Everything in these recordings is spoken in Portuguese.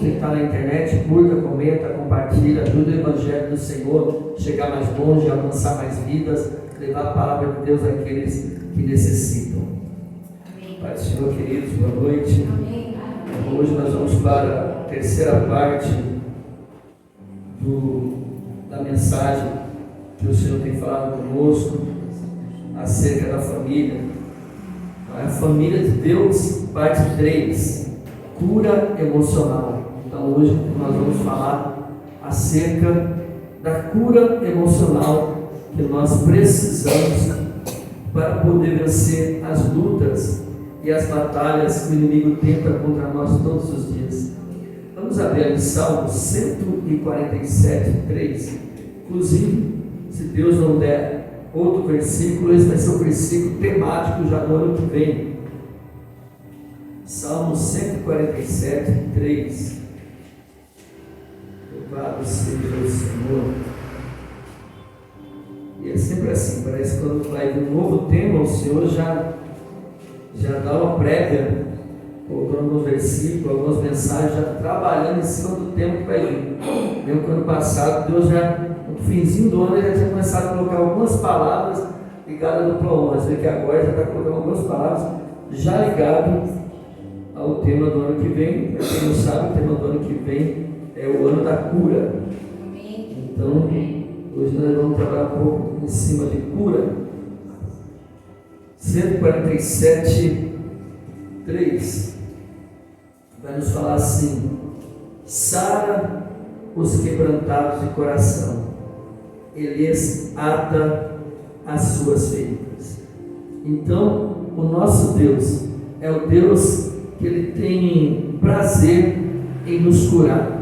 Você que está na internet, curta, comenta, compartilha, ajuda o Evangelho do Senhor chegar mais longe, alcançar mais vidas, levar a palavra de Deus àqueles que necessitam. Amém. Pai do Senhor, queridos, boa noite. Amém. Hoje nós vamos para a terceira parte da mensagem que o Senhor tem falado conosco acerca da família. A família de Deus, parte 3, cura emocional. Então hoje nós vamos falar acerca da cura emocional que nós precisamos para poder vencer as lutas e as batalhas que o inimigo tenta contra nós todos os dias. Vamos abrir ali Salmo 147, 3. Inclusive, se Deus não der outro versículo, esse vai ser o versículo temático já no ano que vem. Salmo 147, 3. Louvado seja o Senhor. E é sempre assim, parece que quando vai vir um novo tema, o Senhor já dá uma prévia, colocando alguns versículos, algumas mensagens, já trabalhando em cima do tema que vai vir. Mesmo que ano passado, Deus já, no finzinho do ano, ele já tinha começado a colocar algumas palavras ligadas no Pro 11. Você vê que agora já está colocando algumas palavras já ligadas ao tema do ano que vem. Para quem não sabe, o tema do ano que vem é o ano da cura. Então, hoje nós vamos trabalhar um pouco em cima de cura. 147, 3 vai nos falar assim: sara os quebrantados de coração, Ele ata as suas feridas. Então, o nosso Deus é o Deus que Ele tem prazer em nos curar,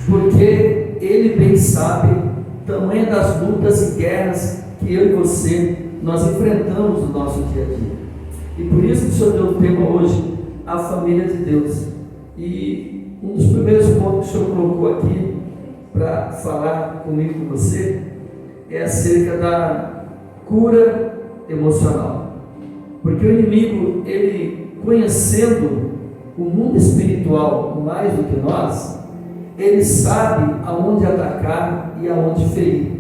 porque Ele bem sabe o tamanho das lutas e guerras que eu e você nós enfrentamos no nosso dia a dia. E por isso que o Senhor deu o tema hoje, a família de Deus. E um dos primeiros pontos que o Senhor colocou aqui para falar comigo, com você, é acerca da cura emocional. Porque o inimigo, ele conhecendo o mundo espiritual mais do que nós, ele sabe aonde atacar e aonde ferir.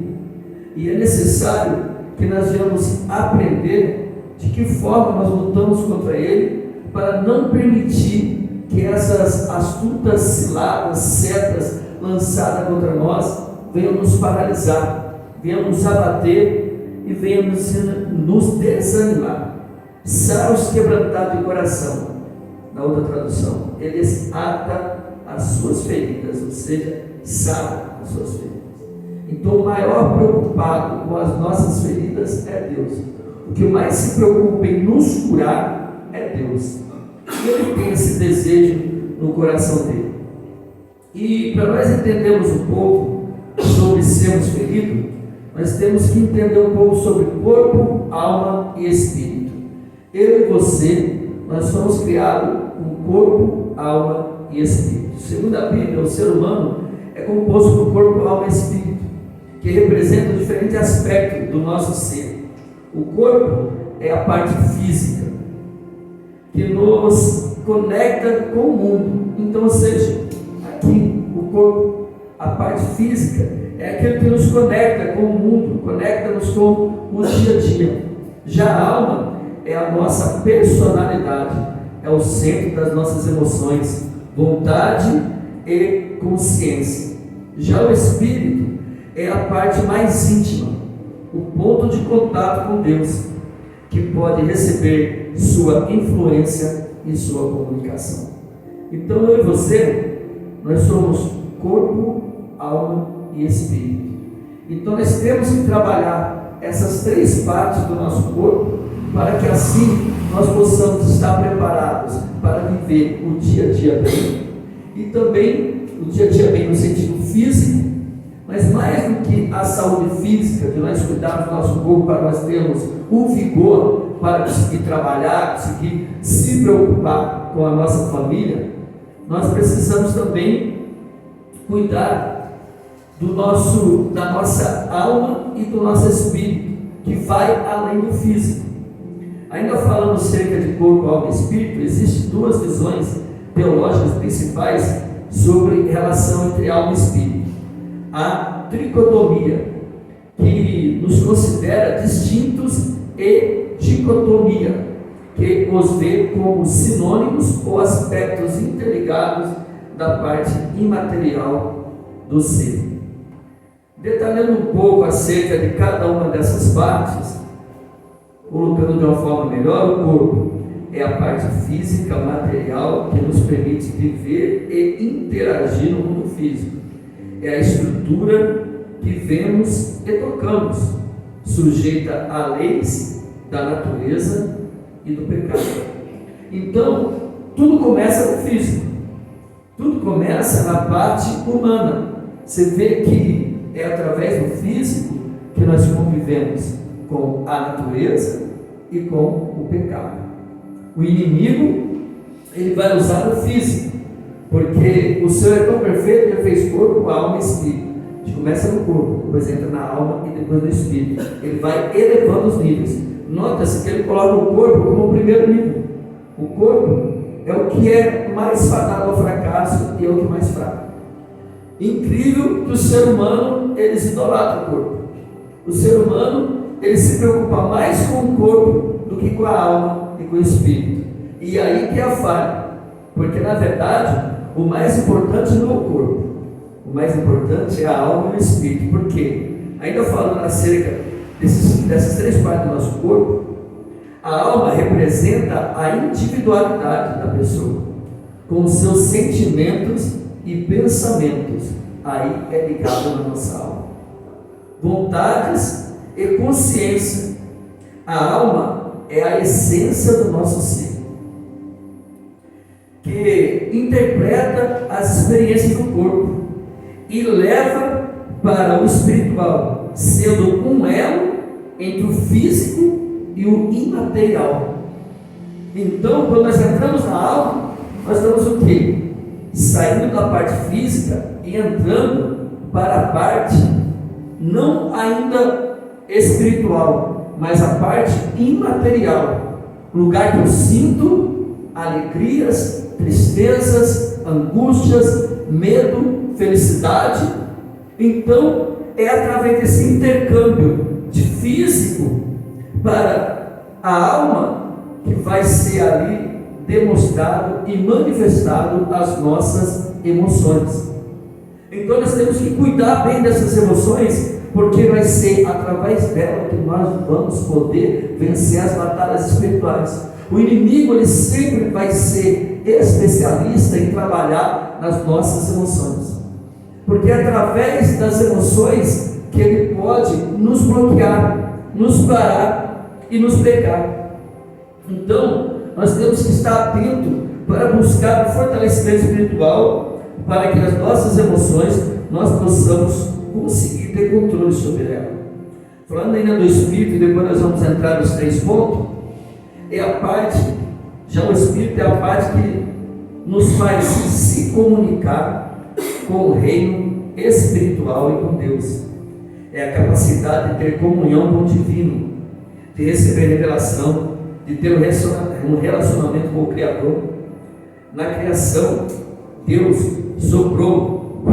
E é necessário que nós venhamos aprender de que forma nós lutamos contra ele, para não permitir que essas astutas ciladas, setas lançadas contra nós venham nos paralisar, venham nos abater e venham nos desanimar. Sara os quebrantados de coração, na outra tradução, eles ata as suas feridas, ou seja, sara as suas feridas. Então, o maior preocupado com as nossas feridas é Deus. O que mais se preocupa em nos curar é Deus. E Ele tem esse desejo no coração dele. E para nós entendermos um pouco sobre sermos feridos, nós temos que entender um pouco sobre corpo, alma e espírito. Eu e você, nós somos criados com corpo, alma e espírito. Segundo a Bíblia, o ser humano é composto por corpo, alma e espírito, que representam diferentes aspectos do nosso ser. O corpo é a parte física, que nos conecta com o mundo. Então, ou seja, aqui, o corpo, a parte física, é aquilo que nos conecta com o mundo, conecta-nos com o dia a dia. Já a alma é a nossa personalidade, é o centro das nossas emoções, vontade e consciência. Já o espírito é a parte mais íntima, o ponto de contato com Deus, que pode receber sua influência e sua comunicação. Então eu e você, nós somos corpo, alma e espírito. Então nós temos que trabalhar essas três partes do nosso corpo, para que assim nós possamos estar preparados para viver o dia a dia bem, e também o dia a dia bem no sentido físico, mas mais do que a saúde física, de nós cuidarmos do nosso corpo para nós termos o vigor para conseguir trabalhar, conseguir se preocupar com a nossa família, nós precisamos também cuidar da nossa alma e do nosso espírito, que vai além do físico. Ainda falando acerca de corpo, alma e espírito, existem duas visões teológicas principais sobre relação entre alma e espírito. A tricotomia, que nos considera distintos, e dicotomia, que os vê como sinônimos ou aspectos interligados da parte imaterial do ser. Detalhando um pouco acerca de cada uma dessas partes, colocando de uma forma melhor, o corpo é a parte física, material, que nos permite viver e interagir no mundo físico. É a estrutura que vemos e tocamos, sujeita a leis da natureza e do pecado. Então, tudo começa no físico, tudo começa na parte humana. Você vê que é através do físico que nós convivemos com a natureza e com o pecado. O inimigo, ele vai usar o físico, porque o Senhor é tão perfeito que ele fez corpo, alma e espírito. A gente começa no corpo, depois entra na alma e depois no espírito. Ele vai elevando os níveis. Nota-se que ele coloca o corpo como o primeiro nível. O corpo é o que é mais fatal ao fracasso e é o que mais fraco. Incrível que o ser humano, eles idolatram o corpo. O ser humano, ele se preocupa mais com o corpo do que com a alma e com o espírito. E aí que é a falha, porque na verdade o mais importante não é o corpo, o mais importante é a alma e o espírito. Por quê? Ainda falando acerca dessas três partes do nosso corpo, a alma representa a individualidade da pessoa, com os seus sentimentos e pensamentos, aí é ligado na nossa alma. Vontades e consciência. A alma é a essência do nosso ser, que interpreta as experiências do corpo e leva para o espiritual, sendo um elo entre o físico e o imaterial. Então, quando nós entramos na alma, nós estamos o quê? Saindo da parte física e entrando para a parte não ainda espiritual, mas a parte imaterial, lugar que eu sinto alegrias, tristezas, angústias, medo, felicidade. Então é através desse intercâmbio de físico para a alma que vai ser ali demonstrado e manifestado as nossas emoções. Então nós temos que cuidar bem dessas emoções, porque vai ser através dela que nós vamos poder vencer as batalhas espirituais. O inimigo, ele sempre vai ser especialista em trabalhar nas nossas emoções, porque é através das emoções que ele pode nos bloquear, nos parar e nos pegar. Então nós temos que estar atentos para buscar o fortalecimento espiritual, para que as nossas emoções nós possamos conseguir ter controle sobre ela. Falando ainda do espírito, e depois nós vamos entrar nos 3 pontos, é a parte, já o espírito é a parte que nos faz se comunicar com o reino espiritual e com Deus. É a capacidade de ter comunhão com o divino, de receber revelação, de ter um relacionamento com o Criador. Na criação, Deus soprou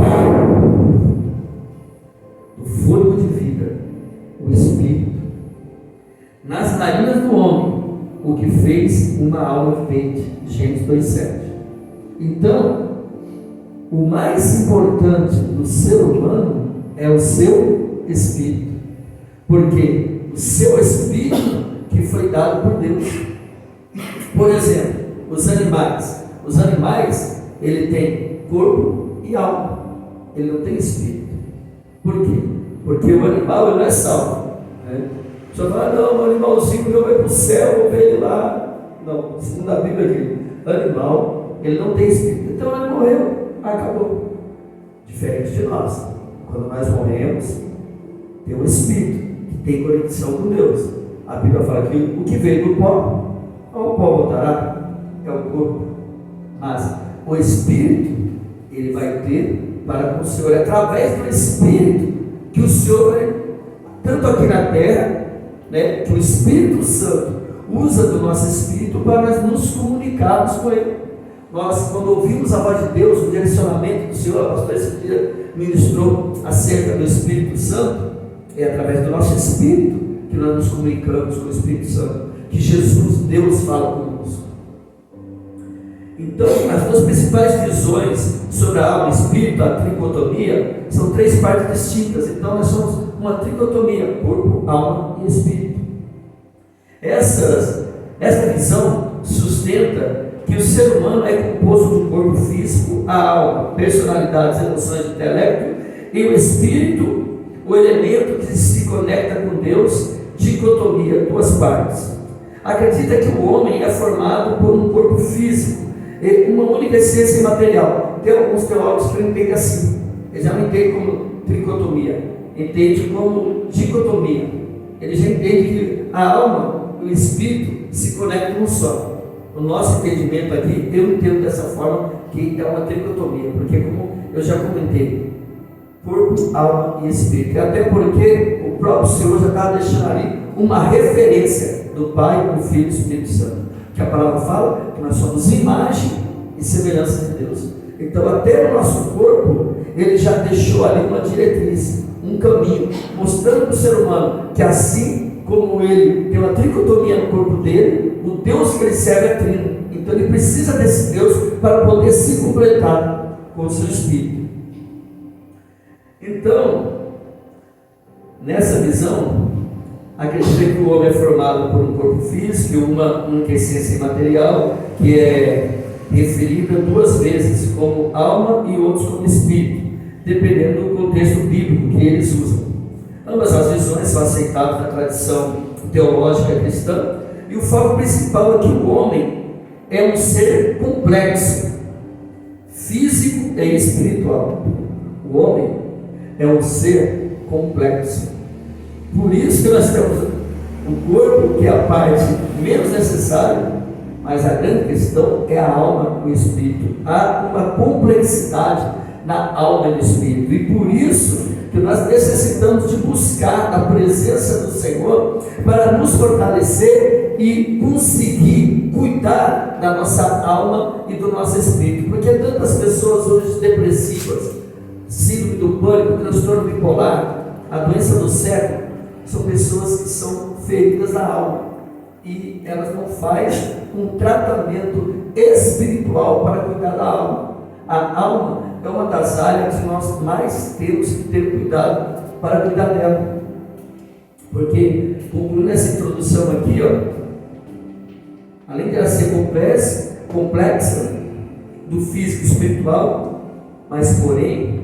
o fôlego de vida, o Espírito, nas narinas do homem, o que fez uma alma vivente. Gênesis 2:7. Então, o mais importante do ser humano é o seu espírito, porque o seu espírito que foi dado por Deus. Por exemplo, os animais, ele tem corpo e alma, ele não tem espírito. Por quê? Porque o animal, ele não é salvo, né? Só fala, não, o animalzinho meu vai para o céu, vou ver ele lá. Não, segundo a Bíblia aqui, animal, ele não tem espírito. Então ele morreu, acabou. Diferente de nós, quando nós morremos, tem um espírito que tem conexão com Deus. A Bíblia fala que o que veio do pó, ao pó voltará, é o corpo. Mas o espírito, ele vai ter para com o Senhor, é através do espírito que o Senhor, tanto aqui na terra, né, que o Espírito Santo usa do nosso espírito para nós nos comunicarmos com Ele. Nós, quando ouvimos a voz de Deus, o direcionamento do Senhor, a pastora esse dia ministrou acerca do Espírito Santo, é através do nosso Espírito que nós nos comunicamos com o Espírito Santo, que Jesus, Deus, fala conosco. Então, as duas principais visões sobre a alma e o Espírito, a tricotomia, são três partes distintas. Então, nós somos uma tricotomia: corpo, alma e Espírito. Esta visão sustenta que o ser humano é composto de um corpo físico, a alma, personalidades, emoções, intelecto, e o Espírito, o elemento que se conecta com Deus, dicotomia, duas partes. Acredita que o homem é formado por um corpo físico, uma única essência imaterial. Tem alguns teólogos que não entendem assim, eles já não entendem como tricotomia, entendem como dicotomia. Eles já entendem que a alma e o espírito se conectam num só. O nosso entendimento aqui, eu entendo dessa forma, que é uma tricotomia, porque como eu já comentei, corpo, alma e espírito, até porque o próprio Senhor já está deixando ali uma referência do Pai, do Filho e do Espírito Santo, que a palavra fala que nós somos imagem e semelhança de Deus. Então até o nosso corpo, ele já deixou ali uma diretriz, um caminho, mostrando para o ser humano que assim como ele tem uma tricotomia no corpo dele, o Deus que ele serve é trino. Então ele precisa desse Deus para poder se completar com o seu Espírito. Então, nessa visão, acredita que o homem é formado por um corpo físico e uma única essência imaterial, que é referida duas vezes como alma e outros como espírito, dependendo do contexto bíblico que eles usam. Ambas as visões são aceitadas na tradição teológica cristã, e o foco principal é que o homem é um ser complexo, físico e espiritual. O homem é um ser complexo. Por isso que nós temos o corpo, que é a parte menos necessária, mas a grande questão é a alma e o espírito. Há uma complexidade na alma e no espírito, e por isso que nós necessitamos de buscar a presença do Senhor para nos fortalecer e conseguir cuidar da nossa alma e do nosso espírito. Porque tantas pessoas hoje depressivas, síndrome do pânico, transtorno bipolar, a doença do século, são pessoas que são feridas da alma e elas não fazem um tratamento espiritual para cuidar da alma. A alma é uma das áreas que nós mais temos que ter cuidado para cuidar dela. Porque, concluindo essa introdução aqui, além de ela ser complexa do físico e espiritual, mas porém,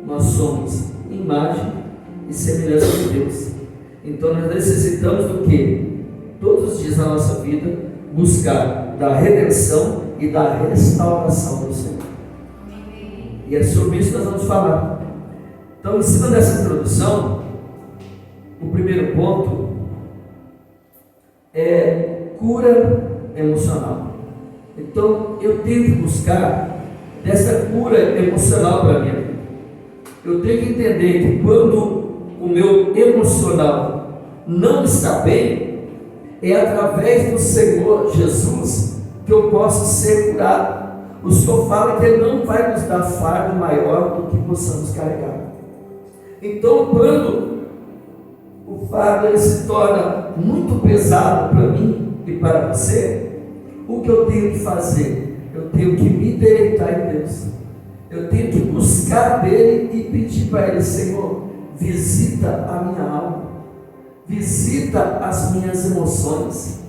nós somos imagem e semelhança de Deus. Então nós necessitamos do que? Todos os dias na nossa vida, buscar da redenção e da restauração do Senhor. E é sobre isso que nós vamos falar. Então, em cima dessa introdução, o primeiro ponto é cura emocional. Então, eu tenho que buscar dessa cura emocional para mim. Eu tenho que entender que quando o meu emocional não está bem, é através do Senhor Jesus que eu posso ser curado. O Senhor fala que Ele não vai nos dar fardo maior do que possamos carregar. Então, quando o fardo ele se torna muito pesado para mim e para você, o que eu tenho que fazer? Eu tenho que me deleitar em Deus. Eu tenho que buscar dele e pedir para Ele: Senhor, visita a minha alma, visita as minhas emoções.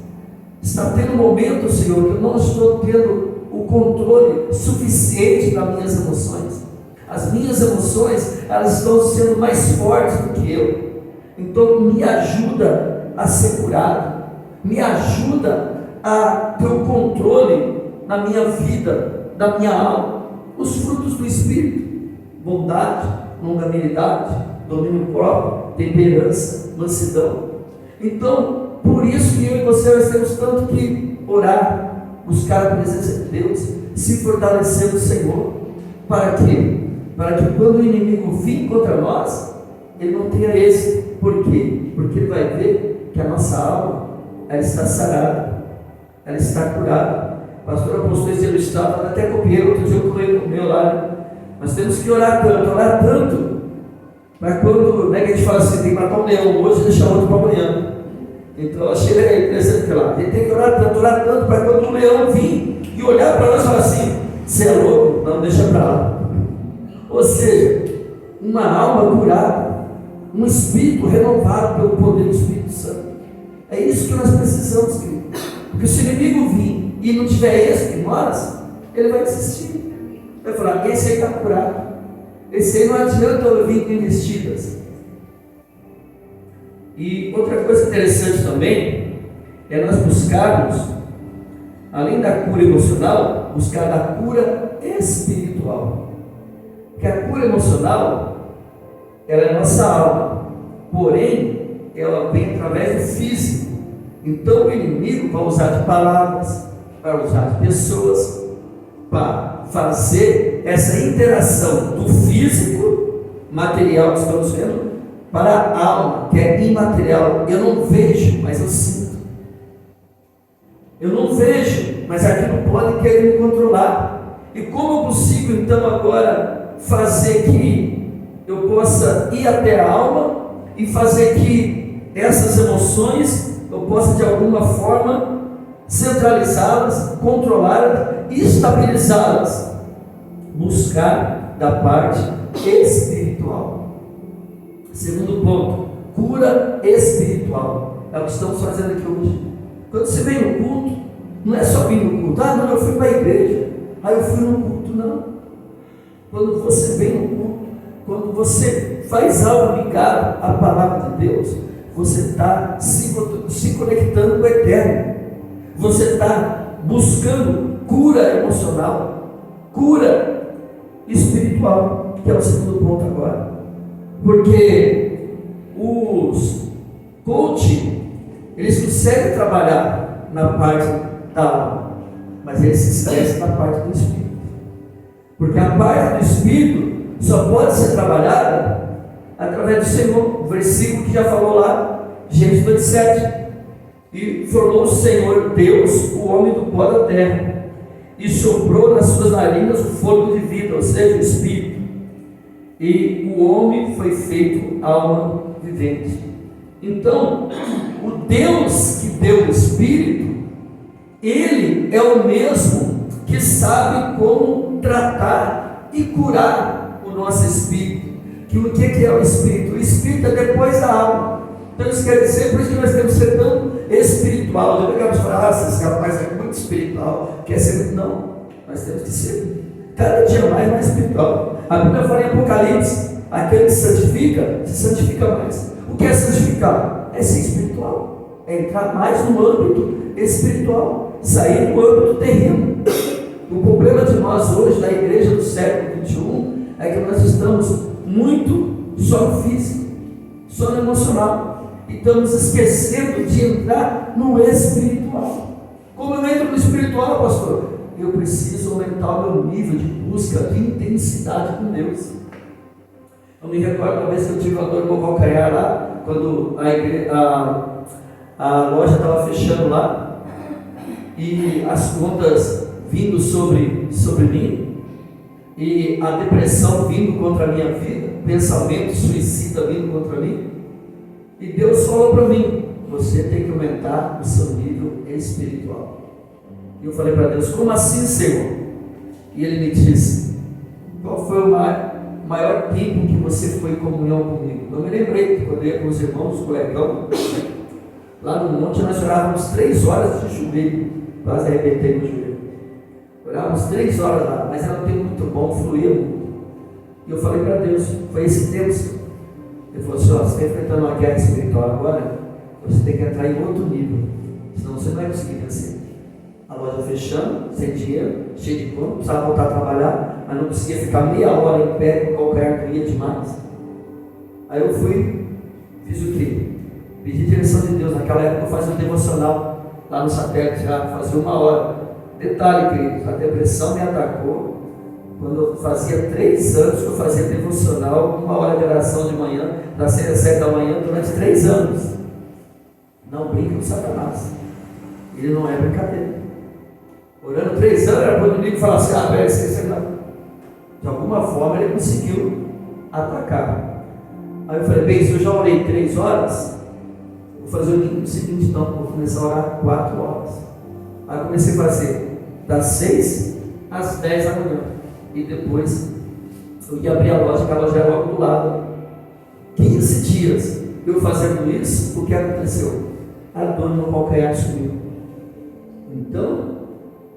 Está tendo um momento, Senhor, que eu não estou tendo o controle suficiente das minhas emoções. As minhas emoções, elas estão sendo mais fortes do que eu. Então me ajuda a ser curado, me ajuda a ter o controle na minha vida, da minha alma. Os frutos do Espírito: bondade, longanimidade, domínio próprio, temperança, mansidão. Então, por isso que eu e você nós temos tanto que orar, buscar a presença de Deus, se fortalecer no Senhor. Para quê? Para que quando o inimigo vir contra nós, ele não tenha êxito. Por quê? Porque ele vai ver que a nossa alma, ela está sarada, ela está curada. A pastora postou esse no estado, até copiei, outro dia eu comi o meu lá. Nós temos que orar tanto, para quando, né, que a gente fala assim, tem que matar um leão hoje e deixar outro para amanhã. Então eu achei interessante lá. A gente tem que orar tanto, para quando o leão vir e olhar para nós e falar assim, você é louco? Não, deixa para lá. Ou seja, uma alma curada, um espírito renovado pelo poder do Espírito Santo. É isso que nós precisamos, querido. Porque se o inimigo vir e não tiver êxito em nós, ele vai desistir. Vai falar, esse aí está curado. Esse aí não adianta eu vir com investidas. E outra coisa interessante também é nós buscarmos, além da cura emocional, buscar da cura espiritual. Porque a cura emocional, ela é nossa alma, porém, ela vem através do físico. Então o inimigo vai usar de palavras, vai usar de pessoas, para fazer essa interação do físico, material que estamos vendo, para a alma, que é imaterial. Eu não vejo, mas eu sinto. Eu não vejo, mas aquilo pode querer me controlar. E como eu consigo então agora fazer que eu possa ir até a alma e fazer que essas emoções eu possa de alguma forma centralizá-las, controlá-las e estabilizá-las? Buscar da parte espiritual. Segundo ponto, cura espiritual. É o que estamos fazendo aqui hoje. Quando você vem no culto, não é só vir no culto, não, eu fui para a igreja, eu fui no culto, não. Quando você vem no culto, quando você faz algo ligado à palavra de Deus, você está se conectando com o Eterno. Você está buscando cura emocional, cura espiritual, que é o segundo ponto agora. Porque os coaching, eles conseguem trabalhar na parte da alma, mas eles se esquecem da parte do espírito. Porque a parte do espírito só pode ser trabalhada através do Senhor. O versículo que já falou lá, Gênesis 27. E formou o Senhor Deus o homem do pó da terra, e soprou nas suas narinas o fôlego de vida, ou seja, o espírito. E o homem foi feito alma vivente. Então, o Deus que deu o espírito, Ele é o mesmo que sabe como tratar e curar o nosso espírito. Que o que é o espírito? O espírito é depois da alma. Então isso quer dizer, por isso que nós temos que ser tão espiritual. Não pegamos falar, esse rapaz é muito espiritual, quer ser muito. Não, nós temos que ser cada dia mais espiritual. A Bíblia fala em Apocalipse, aquele que se santifica mais. O que é santificar? É ser espiritual, é entrar mais no âmbito espiritual, sair do âmbito terreno. O problema de nós hoje, da igreja do século XXI, é que nós estamos muito só no físico, só no emocional. E estamos esquecendo de entrar no espiritual. Como eu entro no espiritual, pastor? Eu preciso aumentar o meu nível de busca, de intensidade com Deus. Eu me recordo uma vez que eu tive uma dor no calcanhar lá, quando a loja estava fechando lá, e as contas vindo sobre mim, e a depressão vindo contra a minha vida, pensamento suicida vindo contra mim. E Deus falou para mim, você tem que aumentar o seu nível espiritual. E eu falei para Deus, como assim, Senhor? E Ele me disse, qual foi o maior tempo que você foi em comunhão comigo? Eu me lembrei que quando eu ia com os irmãos, os colegão, lá no monte nós orávamos 3 horas de joelho, quase arrebentei no joelho. Orávamos 3 horas lá, mas era um tempo muito bom, fluía muito. E eu falei para Deus, foi esse tempo, Senhor. Ele falou assim, você está enfrentando uma guerra espiritual agora, você tem que entrar em outro nível, senão você não vai conseguir vencer. A loja fechando, sem dinheiro, cheio de conta, precisava voltar a trabalhar, mas não conseguia ficar meia hora em pé, com qualquer doía demais. Aí eu fui, fiz o quê? Pedi direção de Deus. Naquela época eu fazia um devocional lá no satélite, já fazia 1 hora. Detalhe, queridos, a depressão me atacou quando eu fazia 3 anos que eu fazia devocional, 1 hora de oração de manhã, das 6 às 7 da manhã, durante 3 anos. Não brinca com Satanás, ele não é brincadeira. Orando 3 anos, era para o inimigo falar assim, velho, você não. De alguma forma ele conseguiu atacar. Aí eu falei, bem, se eu já orei 3 horas, vou fazer o seguinte então, vou começar a orar 4 horas. Aí eu comecei a fazer das 6 às 10 da manhã. E depois eu ia abrir a loja, que a loja era logo do lado. 15 dias eu fazendo isso, o que aconteceu? A dor no calcanhar sumiu. Então,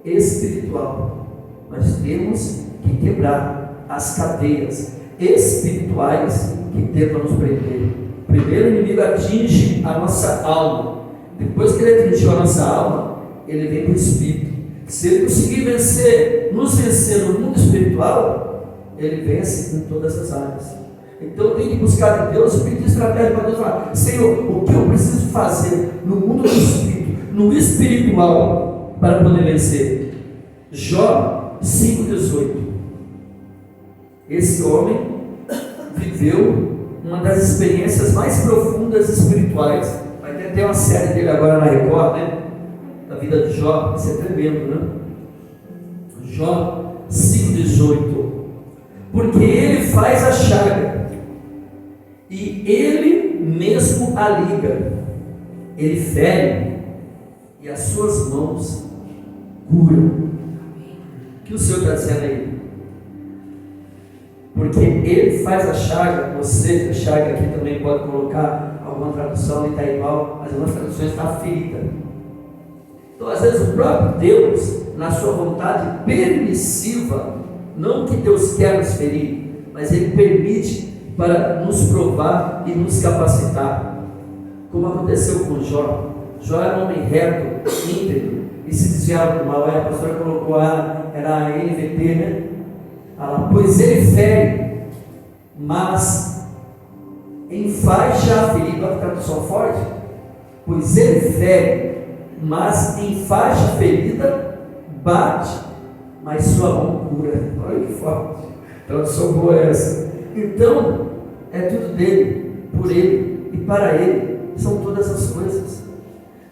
espiritual, nós temos que quebrar as cadeias espirituais que tentam nos prender. Primeiro o inimigo atinge a nossa alma. Depois que ele atingiu a nossa alma, ele vem para o espírito. Se ele conseguir nos vencer no mundo espiritual, ele vence em todas as áreas. Então tem que buscar em Deus, pedir estratégia para Deus, falar, Senhor, o que eu preciso fazer no mundo do espírito, no espiritual, para poder vencer? Jó 5,18. Esse homem viveu uma das experiências mais profundas espirituais. Vai ter até uma série dele agora na Record, né? Da vida de Jó. Isso é tremendo, né? Jó 5,18. Porque ele faz a chaga e ele mesmo a liga, ele fere e as suas mãos curam. O que o Senhor está dizendo aí? Porque ele faz a chaga, ou seja, a chaga aqui também pode colocar alguma tradução, não está igual, mas algumas traduções está ferida. Então às vezes o próprio Deus, na sua vontade permissiva, não que Deus quer nos ferir, mas Ele permite para nos provar e nos capacitar, como aconteceu com Jó. Jó era um homem reto, íntegro, e se desviava do mal. A pastora colocou era a NVT, né? Pois ele fere, mas enfaixa a ferida. Olha que tradução forte. Pois ele fere, mas enfaixa a ferida, bate, mas sua mão cura. Olha que forte. Tradução boa é essa. Então, é tudo dele, por ele e para ele, são todas as coisas.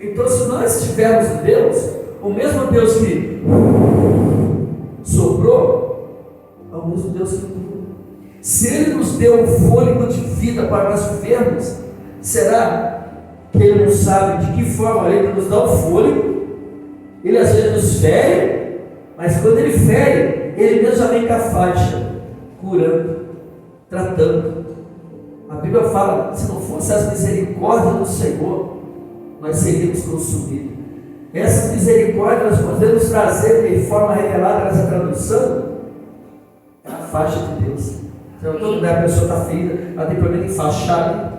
Então, se nós estivermos em Deus, o mesmo Deus que soprou, é o mesmo Deus que cura. Se Ele nos deu um fôlego de vida para nós vivermos, será que Ele não sabe de que forma Ele nos dá o fôlego? Ele às vezes nos fere, mas quando Ele fere, Ele mesmo já vem com a faixa, curando, tratando. A Bíblia fala, se não fosse as misericórdias do Senhor, nós seríamos consumidos. Essa misericórdia nós podemos trazer de forma revelada nessa tradução, é a faixa de Deus. Então, todo lugar a pessoa está ferida, ela tem problema em enfaixar,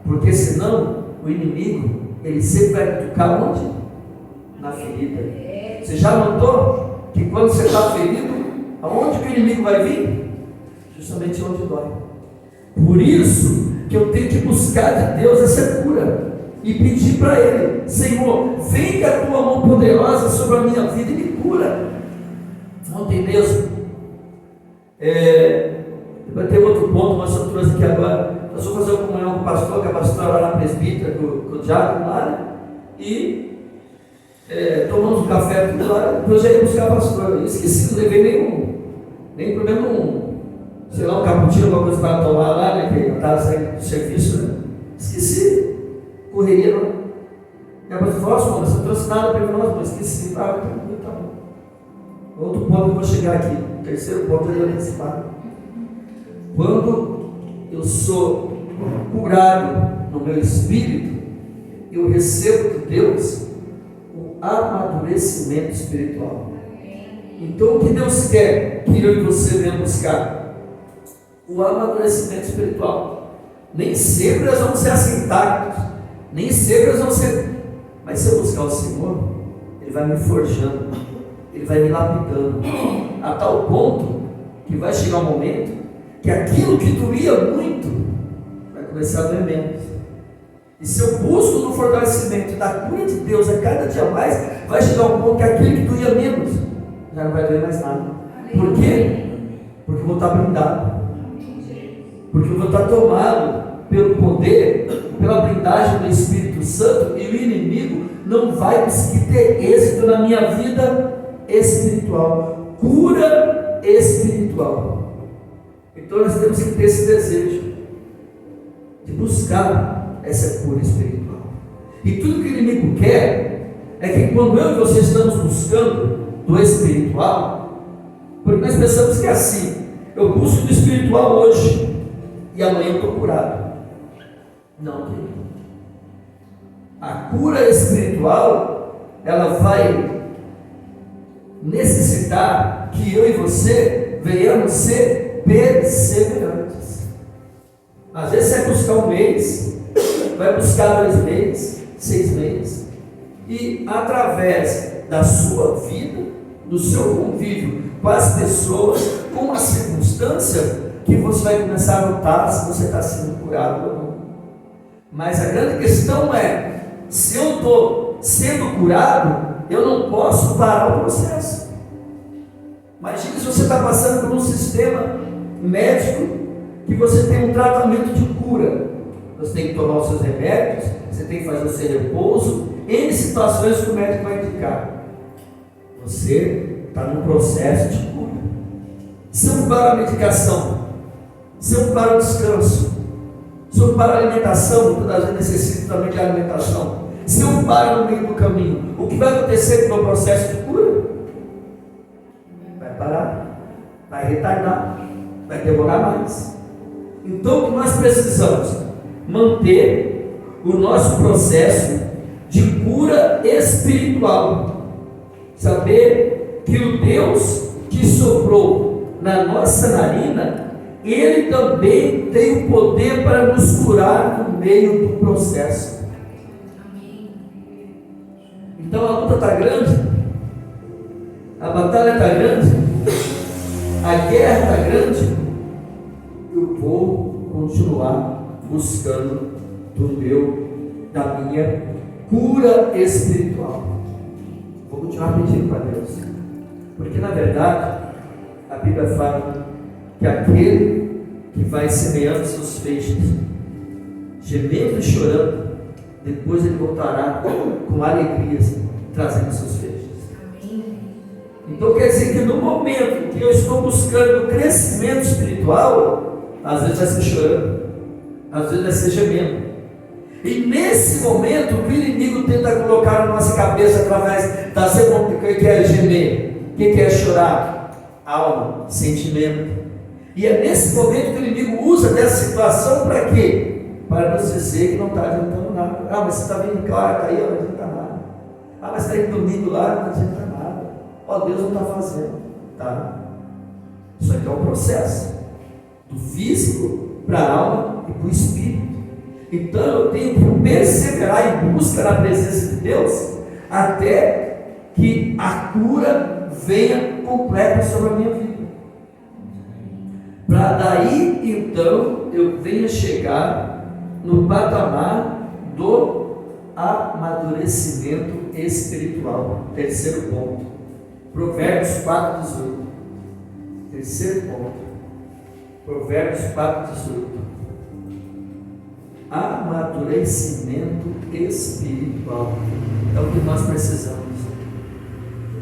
porque senão o inimigo, ele sempre vai tocar onde? Na ferida. Você já notou que quando você está ferido, aonde que o inimigo vai vir? Justamente onde dói. Por isso que eu tenho que buscar de Deus essa cura e pedir para Ele, Senhor, vem com a tua mão poderosa sobre a minha vida e me cura. Ontem mesmo, vai ter outro ponto, mas eu trouxe aqui agora. Nós vamos fazer uma comunhão com o pastor, que é a pastora lá na presbítera, com o diácono lá, né? E tomamos um café tudo lá, depois eu já ia buscar a pastora. Eu esqueci, não levei nem pelo menos sei lá, um cappuccino, alguma coisa para tomar lá, né? Que eu estava saindo do serviço, né? Esqueci, correria lá. E a pastora falou, você não trouxe nada para nós, mas esqueci. Tá bom. Outro ponto que eu vou chegar aqui, o terceiro ponto eu ia antecipar. Quando eu sou curado no meu espírito, eu recebo de Deus o amadurecimento espiritual. Então o que Deus quer que eu e você venham buscar? O amadurecimento espiritual. Nem sempre nós vamos ser assim intactos, nem sempre nós vamos ser, mas se eu buscar o Senhor, Ele vai me forjando, Ele vai me lapidando, a tal ponto que vai chegar um momento que aquilo que doía muito vai começar a doer menos. E se eu busco no fortalecimento da cura de Deus a cada dia mais, vai chegar um ponto que aquilo que doía menos já não vai doer mais nada. Por quê? Porque eu vou estar blindado, porque eu vou estar tomado pelo poder, pela blindagem do Espírito Santo, e o inimigo não vai conseguir ter êxito na minha vida espiritual, cura espiritual. Então nós temos que ter esse desejo de buscar essa cura espiritual. E tudo que o inimigo quer é que quando eu e você estamos buscando do espiritual, porque nós pensamos que é assim, eu busco do espiritual hoje e amanhã eu estou curado. Não, querido. A cura espiritual, ela vai necessitar que eu e você venhamos ser perseverantes. Às vezes você vai buscar um mês, vai buscar 2 meses, 6 meses, e através da sua vida, do seu convívio com as pessoas, com a circunstância, que você vai começar a notar se você está sendo curado ou não. Mas a grande questão é, se eu estou sendo curado, eu não posso parar o processo. Imagine se você está passando por um sistema médico que você tem um tratamento de cura. Você tem que tomar os seus remédios, você tem que fazer o seu repouso, N situações que o médico vai indicar. Você está num processo de cura. Se eu paro a medicação, se eu paro o descanso, se eu paro a alimentação, muitas vezes necessito também de alimentação. Se eu paro no meio do caminho, o que vai acontecer com o meu processo de cura? Vai parar, vai retardar, vai demorar mais. Então o que nós precisamos? Manter o nosso processo de cura espiritual. Saber que o Deus que soprou na nossa narina, Ele também tem o poder para nos curar no meio do processo. Então a luta está grande, a batalha está grande, a guerra está grande. Eu vou continuar buscando da minha cura espiritual. Vou continuar pedindo para Deus, porque na verdade a Bíblia fala que aquele que vai semeando seus feixes, gemendo e chorando, depois ele voltará com alegrias, trazendo seus feixes. Então quer dizer que no momento que eu estou buscando crescimento espiritual, às vezes vai ser chorando, às vezes vai ser gemendo. E nesse momento o que o inimigo tenta colocar na nossa cabeça através da segunda, o que é gemer, o que é chorar? Alma, sentimento. E é nesse momento que o inimigo usa dessa situação para quê? Para nos dizer que não está adiantando nada. Ah, mas você está vindo cá, está aí, não adianta nada. Ah, mas está indo domingo lá, não adianta nada. Ó, Deus não está fazendo. Tá? Isso aqui é um processo do físico para a alma e para o espírito. Então eu tenho que perseverar em busca da presença de Deus até que a cura venha completa sobre a minha vida. Para daí então eu venha chegar no patamar do amadurecimento espiritual. Terceiro ponto, Provérbios 4:18. Terceiro ponto, Provérbios 4:18. Amadurecimento espiritual é o que nós precisamos.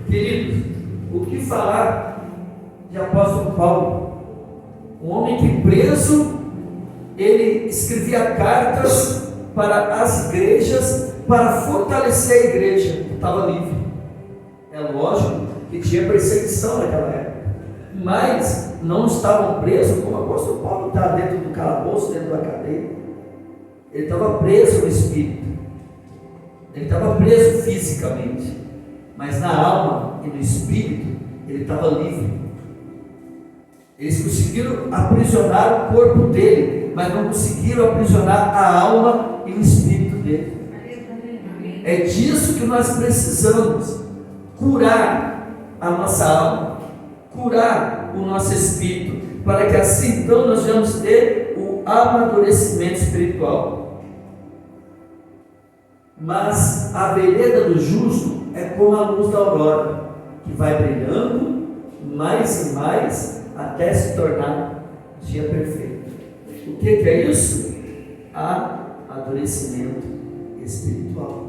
Queridos, o que falar de apóstolo Paulo? Um homem que preso, ele escrevia cartas para as igrejas, para fortalecer a igreja, que estava livre. É lógico que tinha perseguição naquela época, mas não estavam presos como o apóstolo Paulo está dentro do calabouço, dentro da cadeia. Ele estava preso no espírito, ele estava preso fisicamente, mas na alma e no espírito ele estava livre. Eles conseguiram aprisionar o corpo dele, mas não conseguiram aprisionar a alma e o espírito dele. É disso que nós precisamos: curar a nossa alma, curar o nosso espírito, para que assim então nós venhamos ter o amadurecimento espiritual. Mas a vereda do justo é como a luz da aurora, que vai brilhando mais e mais até se tornar dia perfeito. O que é isso? Amadurecimento espiritual.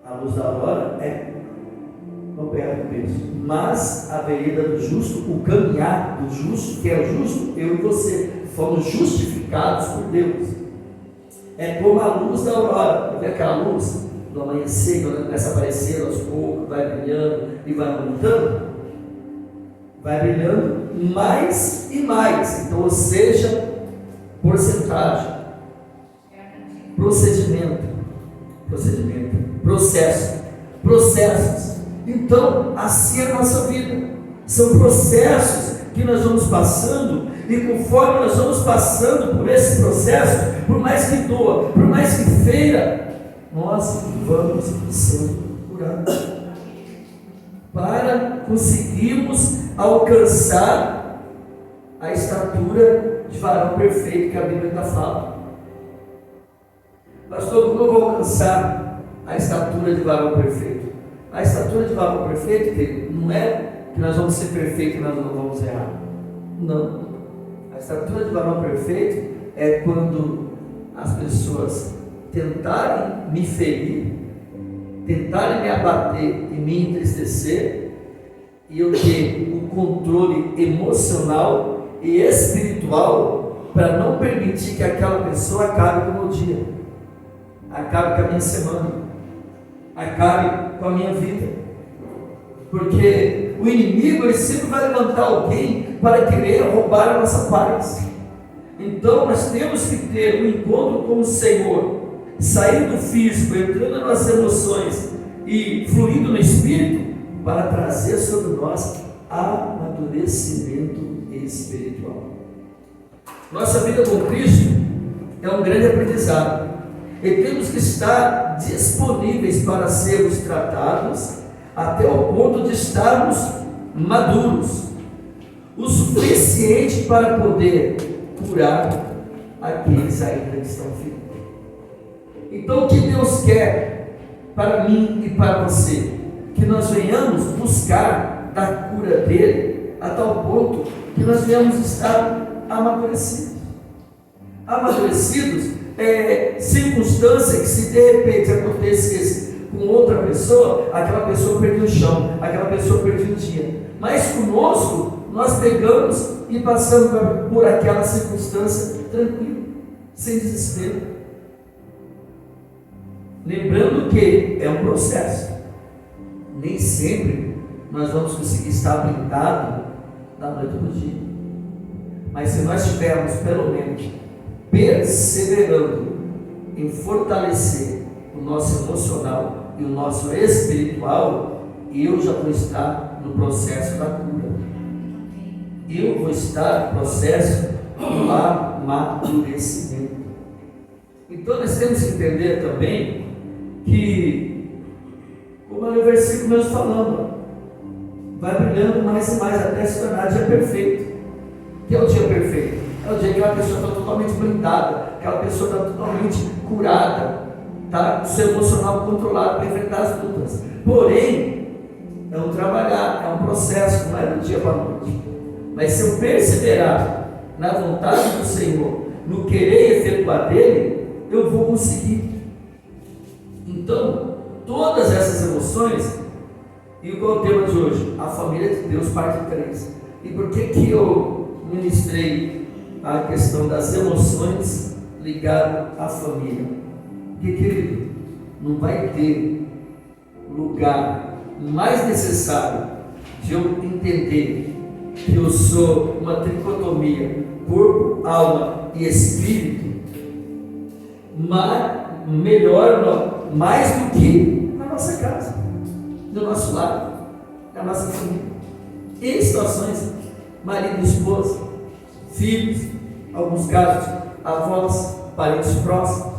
A luz da aurora é no pé do peso. Mas a vereda do justo, o caminhar do justo, que é o justo, eu e você, fomos justificados por Deus. É como a luz da aurora, vê aquela luz do amanhecer, quando começa a aparecer aos poucos, vai brilhando e vai aumentando, vai brilhando mais e mais. Então, ou seja, porcentagem, processos. Então, assim é a nossa vida. São processos que nós vamos passando, e conforme nós vamos passando por esse processo, por mais que doa, por mais que feira, nós vamos sendo curados, para conseguirmos alcançar a estatura de varão perfeito que a Bíblia está falando. Pastor, como eu vou alcançar a estatura de varão perfeito? A estatura de varão perfeito, querido, não é que nós vamos ser perfeitos e nós não vamos errar. Não. A estatura de varão perfeito é quando as pessoas tentarem me ferir, tentarem me abater e me entristecer, e eu ter o controle emocional e espiritual para não permitir que aquela pessoa acabe com o meu dia, acabe com a minha semana, acabe com a minha vida. Porque o inimigo, ele sempre vai levantar alguém para querer roubar a nossa paz. Então nós temos que ter um encontro com o Senhor, saindo do físico, entrando nas emoções e fluindo no espírito, para trazer sobre nós amadurecimento espiritual. Nossa vida com Cristo é um grande aprendizado, e temos que estar disponíveis para sermos tratados até o ponto de estarmos maduros, o suficiente para poder curar aqueles ainda que estão feridos. Então, o que Deus quer para mim e para você? Que nós venhamos buscar da cura dele a tal ponto que nós venhamos estar amadurecidos. Amadurecidos é circunstância que, se de repente acontecesse com outra pessoa, aquela pessoa perdeu o chão, aquela pessoa perdeu o dia. Mas conosco, nós pegamos e passamos por aquela circunstância tranquilo, sem desespero. Lembrando que é um processo. Nem sempre nós vamos conseguir estar blindado da noite para o dia. Mas se nós estivermos pelo menos perseverando em fortalecer o nosso emocional e o nosso espiritual, eu já vou estar no processo da cura. Eu vou estar no processo do amadurecimento. Então nós temos que entender também que, como é o versículo mesmo falando, vai brilhando mais e mais até se tornar dia perfeito. O que é o dia perfeito? É o dia que aquela pessoa está totalmente blindada, aquela pessoa está totalmente curada, está com o seu emocional controlado para enfrentar as lutas. Porém, é um trabalhar, é um processo, não é do dia para a noite. Mas se eu perseverar na vontade do Senhor, no querer efetuar dele, eu vou conseguir. Então, todas essas emoções, e qual é o tema de hoje? A família de Deus, parte 3. E por que eu ministrei a questão das emoções ligadas à família? Porque, querido, não vai ter lugar mais necessário de eu entender que eu sou uma tricotomia, corpo, alma e espírito, mas melhor, mais do que na nossa casa, no nosso lar, na nossa família. Em situações, marido e esposa, filhos, alguns casos, avós, parentes próximos.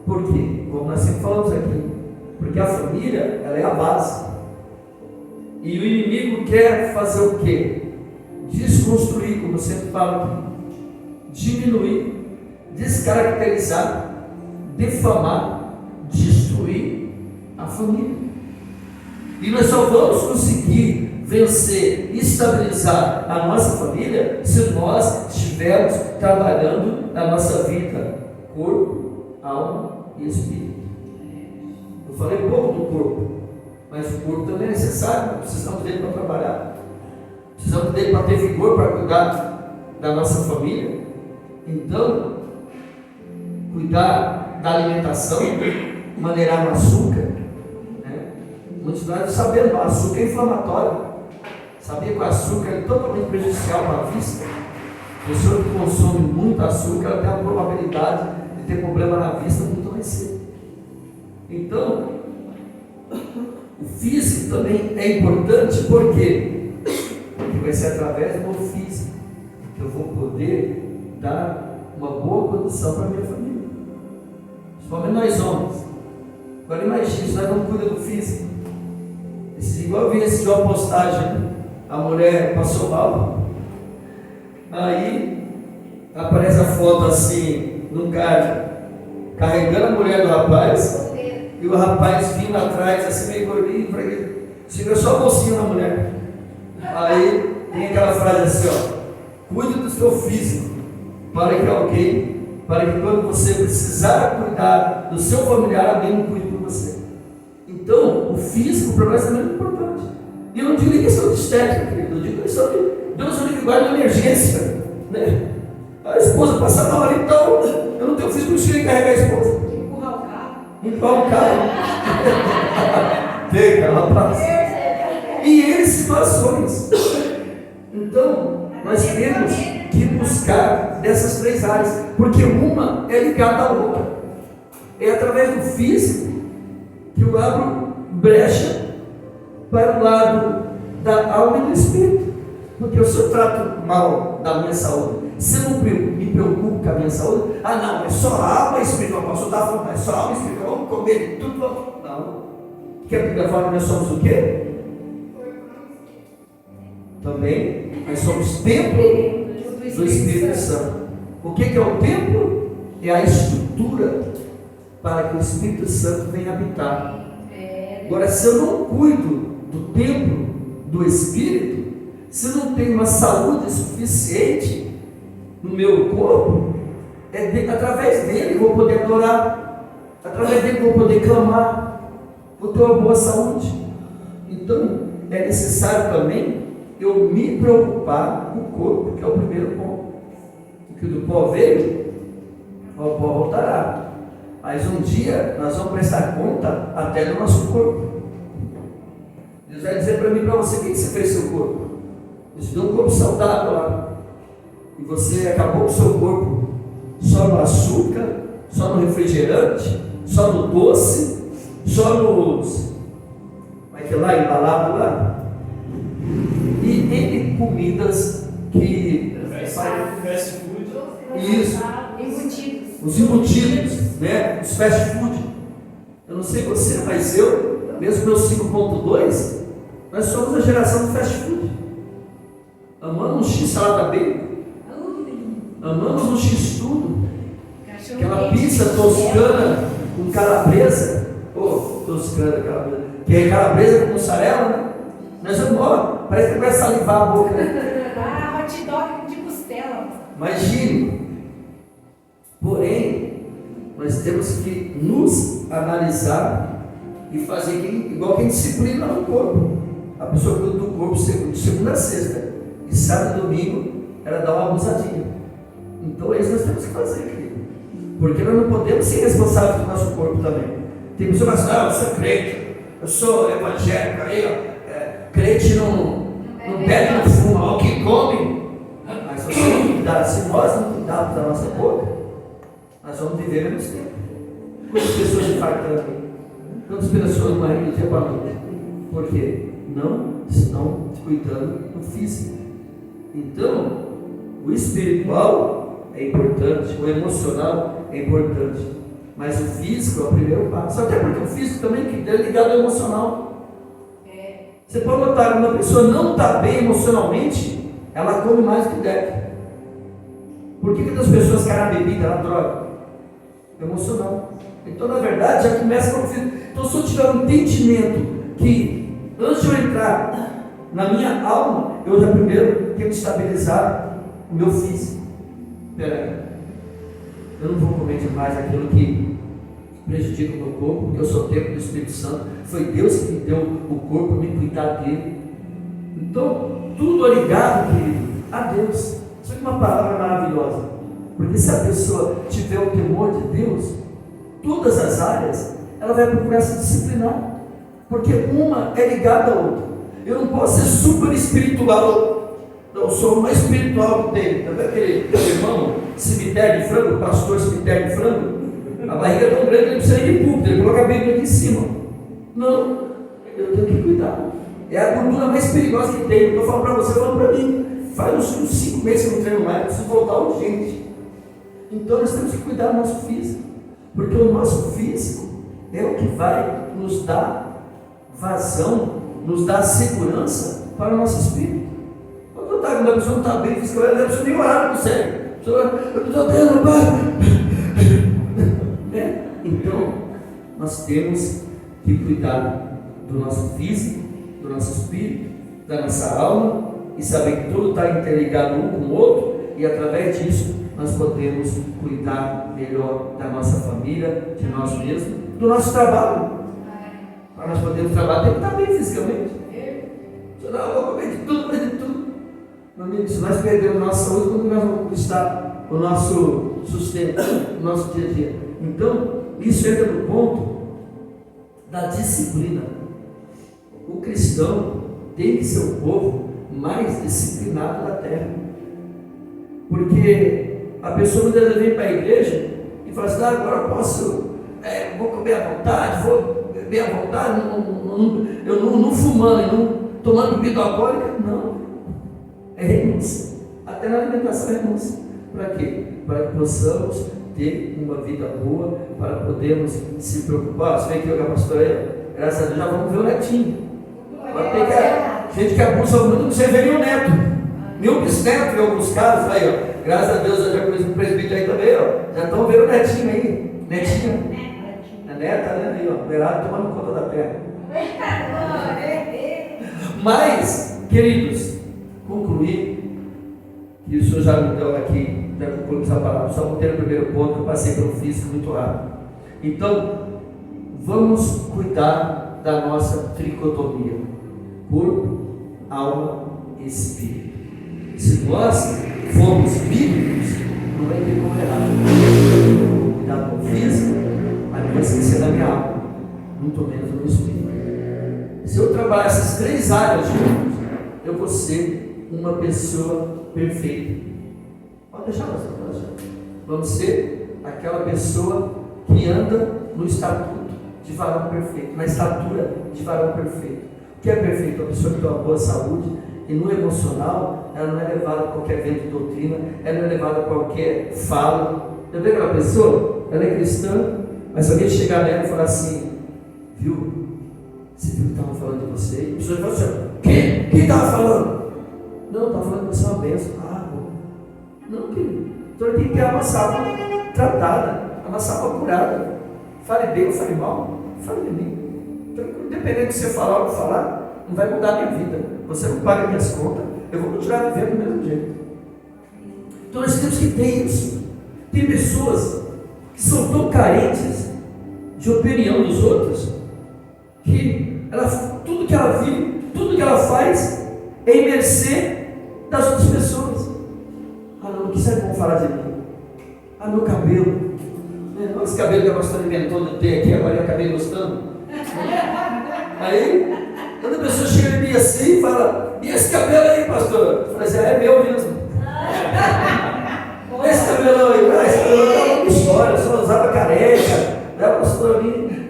Por quê? Como nós sempre falamos aqui, porque a família, ela é a base. E o inimigo quer fazer o quê? Desconstruir, como eu sempre falo aqui, diminuir, descaracterizar, defamar, destruir a família. E nós só vamos conseguir vencer, estabilizar a nossa família se nós estivermos trabalhando na nossa vida, corpo, alma e espírito. Eu falei pouco do corpo, Mas o corpo também é necessário, nós precisamos dele para trabalhar, precisamos dele para ter vigor, para cuidar da nossa família. Então, cuidar da alimentação, maneirar no açúcar, né? Muitos de nós sabemos, o açúcar é inflamatório. Sabia que o açúcar é totalmente prejudicial para a vista? A pessoa que consome muito açúcar, ela tem uma probabilidade de ter problema na vista muito mais cedo. Então, o físico também é importante, por quê? Porque vai ser através do meu físico que eu vou poder dar uma boa condição para a minha família. Principalmente nós homens. Agora imagine, se nós não cuidamos do físico. Igual eu vi esse de uma postagem, né? A mulher passou mal. Aí aparece a foto assim, num cara carregando a mulher do rapaz, e o rapaz vindo atrás, assim meio gordinho, segura só a bolsinha da mulher. Aí tem aquela frase assim, ó: cuide do seu físico, para que quando você precisar cuidar do seu familiar, alguém não cuide por você. Então, o físico para nós é muito importante. E eu não digo nem questão de estética, querido, eu digo questão de Deus único guarda de emergência, né? A esposa passa na hora, então eu não tenho físico, não cheguei a carregar a esposa. Empurrar o carro. Pega, ela passa. E em situações. Então, nós temos que buscar dessas três áreas, porque uma é ligada à outra. É através do físico que eu abro brecha para o lado da alma e do espírito. Porque se eu trato mal da minha saúde, se eu não me preocupo com a minha saúde, não, é só alma e espírito, eu posso dar fome, é só alma e espírito, vamos comer tudo, vamos. Não. Porque a Bíblia fala que nós somos o quê? Também, nós somos templo do Espírito Santo. O que é o templo? É a estrutura para que o Espírito Santo venha habitar. Agora, se eu não cuido do templo do Espírito, se eu não tenho uma saúde suficiente no meu corpo, através dele eu vou poder adorar, através dele eu vou poder clamar, vou ter uma boa saúde. Então, é necessário também eu me preocupar com o corpo, que é o primeiro ponto. Porque do pó veio, ao pó voltará. Mas um dia nós vamos prestar conta até do nosso corpo. Deus vai dizer para mim e para você: o que você fez com o seu corpo? Deus te deu um corpo saudável lá. E você acabou com o seu corpo só no açúcar, só no refrigerante, só no doce, só nos. Como é que é lá? Embalado lá. E N comidas que fast food. Isso. Os embutidos, né? Os fast food. Eu não sei você, mas eu, mesmo meus 5.2, nós somos a geração do fast food. Amamos um X salada bacon. Amamos um X tudo. Aquela pizza toscana com calabresa. Toscana, calabresa. Que é calabresa com mussarela, né? Nós vamos, parece que vai salivar a boca. Hot dog de costela. Imagine. Porém, nós temos que nos analisar e fazer igual quem disciplina no corpo. A pessoa cuida do corpo de segunda a sexta. E sábado e domingo ela dá uma abusadinha. Então é isso que nós temos que fazer, querido. Porque nós não podemos ser responsáveis pelo nosso corpo também. Tem pessoas que falam: eu sou crente, eu sou evangélico, aí crente não bebe, não fuma, o que come. Mas se nós não cuidarmos da nossa boca, nós vamos viver menos tempo. Quantas pessoas infartando? Quantas pessoas morrendo do dia para a noite? Por quê? Não estão cuidando do físico. Então, o espiritual é importante, o emocional é importante, mas o físico é o primeiro passo. Até porque o físico também é ligado ao emocional. Você pode notar, quando a pessoa não está bem emocionalmente, ela come mais do que deve. Por que as pessoas querem a bebida, a droga? Emocional. Então, na verdade, já começa com o físico. Então, se eu tiver um entendimento que, antes de eu entrar na minha alma, eu já primeiro tenho que estabilizar o meu físico. Espera aí, eu não vou comer demais aquilo que prejudica o meu corpo, porque eu sou templo do Espírito Santo. Foi Deus que me deu o corpo para me cuidar dele. Então, tudo é ligado, querido, a Deus. Isso é uma palavra maravilhosa, porque se a pessoa tiver o temor de Deus, todas as áreas, ela vai procurar se disciplinar, porque uma é ligada à outra. Eu não posso ser super espiritual, eu sou o mais espiritual que tem. Tá vendo aquele irmão, cemitério de frango, pastor cemitério de frango? A barriga é tão grande que ele precisa ir de púlpito, ele coloca a Bíblia aqui em cima. Não, eu tenho que cuidar. É a gordura mais perigosa que tem. Eu estou falando para você, falando para mim. Faz uns 5 meses que eu não treino mais, eu preciso voltar urgente. Então nós temos que cuidar do nosso físico, porque o nosso físico é o que vai nos dar vazão, nos dar segurança para o nosso espírito. Quando a pessoa não está bem fisicamente, ela não precisa nem orar, não consegue. Eu estou tendo Então, nós temos que cuidar do nosso físico, do nosso espírito, da nossa alma, e saber que tudo está interligado um com o outro, e através disso nós podemos cuidar melhor da nossa família, de nós mesmos, do nosso trabalho. Para nós podermos trabalhar, tem que estar bem fisicamente. Senão eu vou comer de tudo, Meu amigo, se nós perdermos a nossa saúde, como nós vamos conquistar o nosso sustento, o nosso dia a dia? Então, isso entra no ponto da disciplina. O cristão tem que ser o povo mais disciplinado da terra, porque a pessoa muitas vezes vem para a igreja e fala assim: agora eu posso, vou comer à vontade, vou beber à vontade, eu não fumando, não tomando bebida alcoólica. Não, é renúncia. Até na alimentação é renúncia. Para quê? Para que possamos ter uma vida boa, para podermos se preocupar. Você vê que a pastora aí, graças a Deus, já vamos ver o netinho. Gente que abusa muito, não você vê nem o neto, nem o bisneto em alguns casos aí, ó. Graças a Deus, eu já conheço um presbítero aí também, ó. Já estão vendo o netinho aí, netinha, a neta, né? Aí, ó, verado tomando conta da terra. Mas, queridos, concluir, que o senhor já me deu aqui, já concluímos a palavra, só vou ter o primeiro ponto, que eu passei pelo físico muito rápido. Então, vamos cuidar da nossa tricotomia: corpo, alma e espírito. Se nós formos bíblicos, não vai ter como errar. Cuidar com o físico, mas não vai esquecer da minha alma, muito menos do meu espírito. Se eu trabalhar essas 3 áreas juntos, eu vou ser uma pessoa perfeita. Pode deixar, vamos ser aquela pessoa que anda no estatuto de varão perfeito, na estatura de varão perfeito. O que é perfeito? A pessoa que tem uma boa saúde, e no emocional, ela não é levada a qualquer vento de doutrina, ela não é levada a qualquer fala. Já vê aquela pessoa? Ela é cristã, mas se alguém chegar nela e falar assim: viu? Você viu que estavam falando de você? E a pessoa fala assim: quem estava falando? Não, estava falando que você é uma bênção. Bom. Não, querido. Então ele tem que ter uma salva tratada, uma salva curada. Fale bem ou fale mal, fale de mim. Então, independente de você falar ou não falar, não vai mudar a minha vida. Você não paga minhas contas, eu vou continuar vivendo do mesmo jeito. Então nós temos que ter isso. Tem pessoas que são tão carentes de opinião dos outros, que tudo que ela vive, tudo que ela faz é em mercê das outras pessoas. Não, o que será que vão falar de mim? Meu cabelo. Olha esse cabelo que a pastora inventou de ter aqui, agora eu acabei gostando. Aí, quando a pessoa chega em mim assim e fala: e esse cabelo aí, pastor? Eu falei assim: é meu mesmo. Esse cabelão aí, esse cabelão é uma história, eu só usava careca. A pastora ali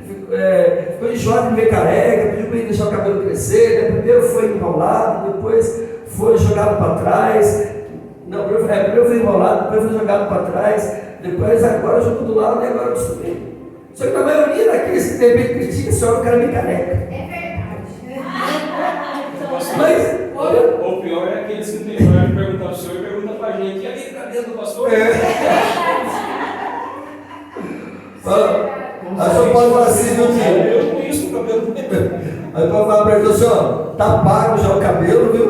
ficou enjoado de me ver careca, pediu para ele deixar o cabelo crescer. Primeiro foi enrolado, depois foi jogado para trás. Não, primeiro foi enrolado, depois foi jogado para trás. Depois agora jogou do lado e agora eu descobri. Só que a maioria daqueles que de repente critica só o cara meio careca. É verdade. Mas, olha. O pior é aqueles que tem coragem de perguntar ao senhor e pergunta pra gente: e aí, cabelo do pastor? Aí só pode falar assim, viu, filho? Eu não conheço o cabelo dele. Aí pode falar para ele assim: ó, tá pago já o cabelo, viu?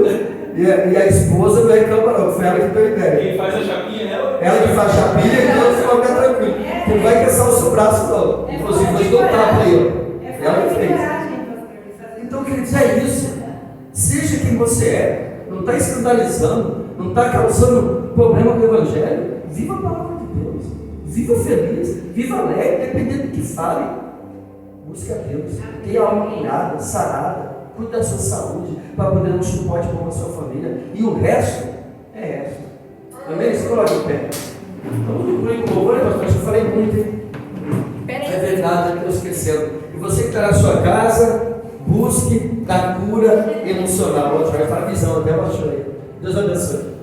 E a esposa não reclama não, foi ela que deu a ideia. Quem faz a chapinha é ela? Ela que faz chapinha, então você vai ficar tranquilo. Tu não vai caçar o seu braço, não. Inclusive, vou te dar um tapa aí, ó. Ela fez. Então, quer dizer, é isso. Seja quem você é. Não está escandalizando. Não está causando problema com o Evangelho. Viva a palavra de Deus. Viva feliz. Viva alegre, dependendo do que fale. Busque a Deus. Tenha a alma curada, sarada. Cuide da sua saúde. Para poder dar um suporte para a sua família. E o resto é resto. Amém? Se coloque em pé. Vamos concluir com o louvor, pastor. Eu falei muito, hein? É verdade, Deus esqueceu. E você que está na sua casa, busque da cura emocional. Vai para a visão, até eu achei. Deus abençoe.